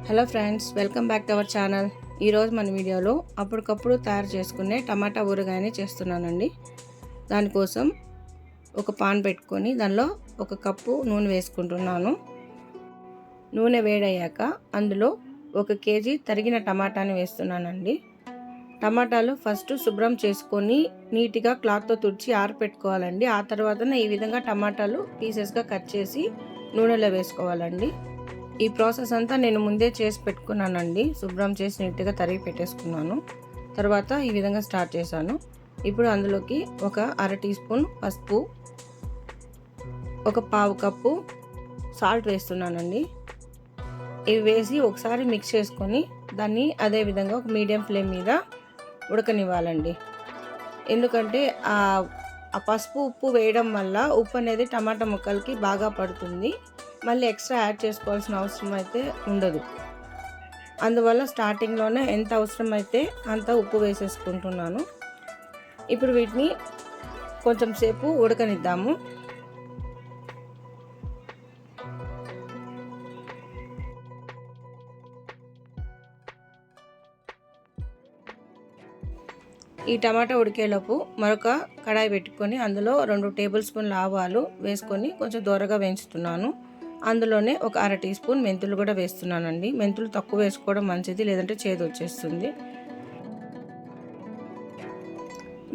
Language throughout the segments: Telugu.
Hello friends, welcome back to our channel. ఈరోజు మన వీడియోలో అప్పటికప్పుడు తయారు చేసుకునే టమాటా ఊరగాయని చేస్తున్నానండి. దానికోసం ఒక పాన్ పెట్టుకొని దానిలో 1 కప్పు నూనె వేసుకుంటున్నాను. నూనె వేడయ్యాక అందులో 1 కేజీ తరిగిన టమాటాని వేస్తున్నానండి. టమాటాలు ఫస్ట్ శుభ్రం చేసుకొని నీట్గా క్లాత్తో తుడిచి ఆరపెట్టుకోవాలండి. ఆ తర్వాతనే ఈ విధంగా టమాటాలు పీసెస్గా కట్ చేసి నూనెలో వేసుకోవాలండి. ఈ ప్రాసెస్ అంతా నేను ముందే చేసి పెట్టుకున్నానండి. శుభ్రం చేసి నీట్గా తరిగి పెట్టేసుకున్నాను. తర్వాత ఈ విధంగా స్టార్ట్ చేశాను. ఇప్పుడు అందులోకి ఒక 1/2 టీ స్పూన్ పసుపు, ఒక 1/4 కప్పు సాల్ట్ వేస్తున్నానండి. ఇవి వేసి ఒకసారి మిక్స్ చేసుకొని దాన్ని అదే విధంగా ఒక మీడియం ఫ్లేమ్ మీద ఉడకనివ్వాలండి. ఎందుకంటే ఆ పసుపు ఉప్పు వేయడం వల్ల ఉప్పు అనేది టమాటా ముక్కలకి బాగా పడుతుంది. మళ్ళీ ఎక్స్ట్రా యాడ్ చేసుకోవాల్సిన అవసరం అయితే ఉండదు. అందువల్ల స్టార్టింగ్లోనే ఎంత అవసరమైతే అంత ఉప్పు వేసేసుకుంటున్నాను. ఇప్పుడు వీటిని కొంచెం సేపు ఉడకనిద్దాము. ఈ టమాటా ఉడికేలోపు మరొక కడాయి పెట్టుకొని అందులో 2 టేబుల్ స్పూన్ల ఆవాలు వేసుకొని కొంచెం దోరగా వేయించుతున్నాను. అందులోనే ఒక 1/2 టీ స్పూన్ మెంతులు కూడా వేస్తున్నానండి. మెంతులు తక్కువ వేసుకోవడం మంచిది, లేదంటే చేదు వచ్చేస్తుంది.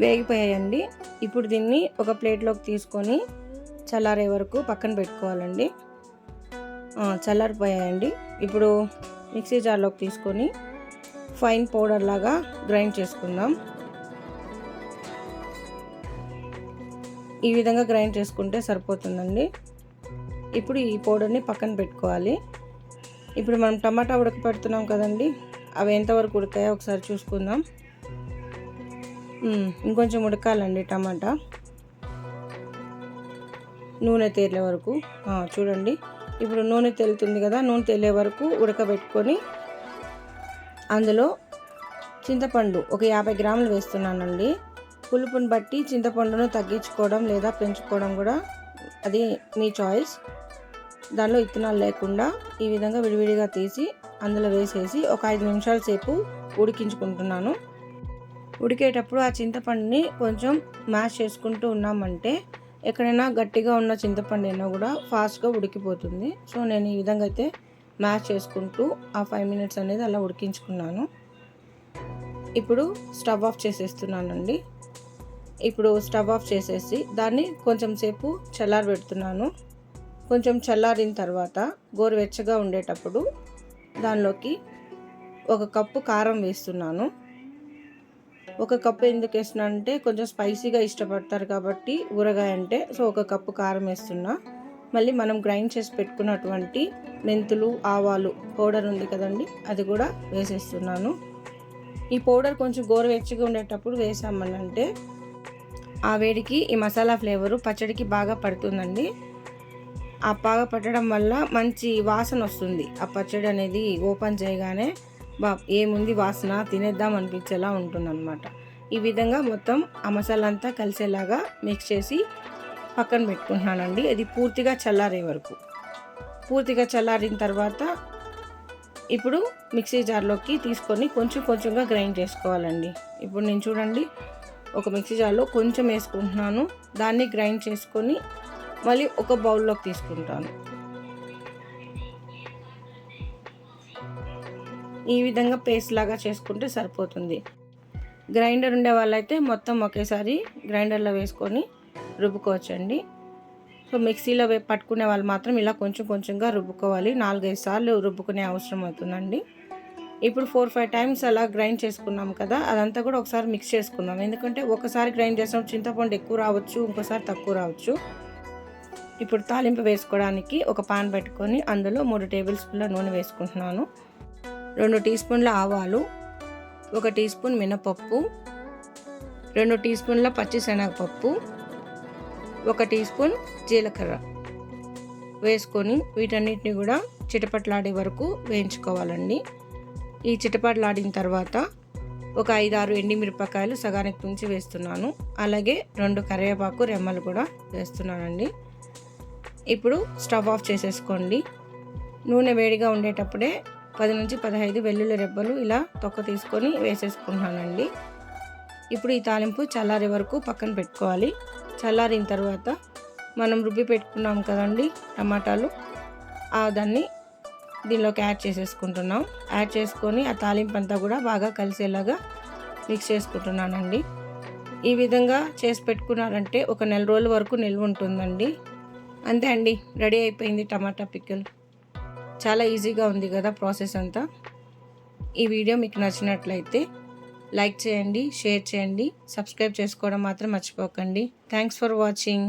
వేగిపోయాయండి. ఇప్పుడు దీన్ని ఒక ప్లేట్లోకి తీసుకొని చల్లారే వరకు పక్కన పెట్టుకోవాలండి. చల్లారిపోయాయండి. ఇప్పుడు మిక్సీ జార్లోకి తీసుకొని ఫైన్ పౌడర్ లాగా గ్రైండ్ చేసుకుందాం. ఈ విధంగా గ్రైండ్ చేసుకుంటే సరిపోతుందండి. ఇప్పుడు ఈ పౌడర్ని పక్కన పెట్టుకోవాలి. ఇప్పుడు మనం టమాటా ఉడకపెడుతున్నాం కదండి, అవి ఎంతవరకు ఉడకాయో ఒకసారి చూసుకుందాం. ఇంకొంచెం ఉడకాలండి టమాటా, నూనె తేలే వరకు. చూడండి, ఇప్పుడు నూనె తేలుతుంది కదా, నూనె తేలే వరకు ఉడకబెట్టుకొని అందులో చింతపండు ఒక 50 గ్రాములు వేస్తున్నానండి. పులుపుని బట్టి చింతపండును తగ్గించుకోవడం లేదా పెంచుకోవడం కూడా అది మీ చాయిస్. దానిలో ఇత్తనాలు లేకుండా ఈ విధంగా విడివిడిగా తీసి అందులో వేసేసి ఒక 5 నిమిషాల సేపు ఉడికించుకుంటున్నాను. ఉడికేటప్పుడు ఆ చింతపండుని కొంచెం మ్యాష్ చేసుకుంటూ ఉన్నామంటే ఎక్కడైనా గట్టిగా ఉన్న చింతపండు అయినా కూడా ఫాస్ట్గా ఉడికిపోతుంది. సో నేను ఈ విధంగా అయితే మ్యాష్ చేసుకుంటూ ఆ 5 మినిట్స్ అనేది అలా ఉడికించుకున్నాను. ఇప్పుడు స్టవ్ ఆఫ్ చేసేస్తున్నానండి. ఇప్పుడు స్టవ్ ఆఫ్ చేసేసి దాన్ని కొంచెం సేపు చల్లారబెడుతున్నాను. కొంచెం చల్లారిన తర్వాత గోరువెచ్చగా ఉండేటప్పుడు దానిలోకి 1 కప్పు కారం వేస్తున్నాను. 1 కప్పు ఎందుకు వేస్తున్నానంటే కొంచెం స్పైసీగా ఇష్టపడతారు కాబట్టి ఊరగాయ అంటే, సో 1 కప్పు కారం వేస్తున్నా. మళ్ళీ మనం గ్రైండ్ చేసి పెట్టుకున్నటువంటి మెంతులు, ఆవాలు పౌడర్ ఉంది కదండి, అది కూడా వేసేస్తున్నాను. ఈ పౌడర్ కొంచెం గోరువెచ్చగా ఉండేటప్పుడు వేసామనంటే ఆ వేడికి ఈ మసాలా ఫ్లేవరు పచ్చడికి బాగా పడుతుందండి. ఆ బాగా పట్టడం వల్ల మంచి వాసన వస్తుంది. ఆ పచ్చడి అనేది ఓపెన్ చేయగానే ఏముంది వాసన, తినేద్దాం అనిపించేలా ఉంటుందన్నమాట. ఈ విధంగా మొత్తం ఆ మసాలా అంతా కలిసేలాగా మిక్స్ చేసి పక్కన పెట్టుకుంటున్నానండి. ఇది పూర్తిగా చల్లారే వరకు. పూర్తిగా చల్లారిన తర్వాత ఇప్పుడు మిక్సీ జార్లోకి తీసుకొని కొంచెం కొంచెంగా గ్రైండ్ చేసుకోవాలండి. ఇప్పుడు నేను చూడండి, ఒక మిక్సీ జార్లో కొంచెం వేసుకుంటున్నాను. దాన్ని గ్రైండ్ చేసుకొని మళ్ళీ ఒక బౌల్లోకి తీసుకుంటాను. ఈ విధంగా పేస్ట్ లాగా చేసుకుంటే సరిపోతుంది. గ్రైండర్ ఉండే వాళ్ళైతే మొత్తం ఒకేసారి గ్రైండర్లో వేసుకొని రుబ్బుకోవచ్చండి. సో మిక్సీలో పట్టుకునే వాళ్ళు మాత్రం ఇలా కొంచెం కొంచెంగా రుబ్బుకోవాలి. 4-5 సార్లు రుబ్బుకునే అవసరం అవుతుందండి. ఇప్పుడు 4-5 టైమ్స్ అలా గ్రైండ్ చేసుకున్నాం కదా, అదంతా కూడా ఒకసారి మిక్స్ చేసుకుందాం. ఎందుకంటే ఒకసారి గ్రైండ్ చేసినప్పుడు చింతపండు ఎక్కువ రావచ్చు, ఇంకోసారి తక్కువ రావచ్చు. ఇప్పుడు తాలింపు వేసుకోవడానికి ఒక పాన్ పెట్టుకొని అందులో 3 టేబుల్ స్పూన్ల నూనె వేసుకుంటున్నాను. 2 టీ స్పూన్ల ఆవాలు, 1 టీ స్పూన్ మినపప్పు, 2 టీ స్పూన్ల పచ్చిశనగపప్పు, 1 టీ స్పూన్ జీలకర్ర వేసుకొని వీటన్నిటిని కూడా చిటపట్లాడే వరకు వేయించుకోవాలండి. ఈ చిటపట్లాడిన తర్వాత ఒక 5-6 ఎండుమిరపకాయలు సగానికి తుంచి వేస్తున్నాను. అలాగే 2 కరివేపాకు రెమ్మలు కూడా వేస్తున్నానండి. ఇప్పుడు స్టవ్ ఆఫ్ చేసేసుకోండి. నూనె వేడిగా ఉండేటప్పుడే 10 నుంచి 15 వెల్లుల్లి రెబ్బలు ఇలా తొక్క తీసుకొని వేసేసుకుంటున్నానండి. ఇప్పుడు ఈ తాలింపు చల్లారే వరకు పక్కన పెట్టుకోవాలి. చల్లారిన తర్వాత మనం రుబ్బి పెట్టుకున్నాం కదండి టమాటాలు, దాన్ని దీనిలోకి యాడ్ చేసేసుకుంటున్నాం. యాడ్ చేసుకొని ఆ తాలింపు అంతా కూడా బాగా కలిసేలాగా మిక్స్ చేసుకుంటున్నానండి. ఈ విధంగా చేసి పెట్టుకున్నారంటే ఒక నెల రోజుల వరకు నిల్వ ఉంటుందండి. అంతే అండి, రెడీ అయిపోయింది టమాటా పికిల్. చాలా ఈజీగా ఉంది కదా ప్రాసెస్ అంతా. ఈ వీడియో మీకు నచ్చినట్లయితే లైక్ చేయండి, షేర్ చేయండి, సబ్స్క్రైబ్ చేసుకోవడం మాత్రం మర్చిపోకండి. Thanks for watching.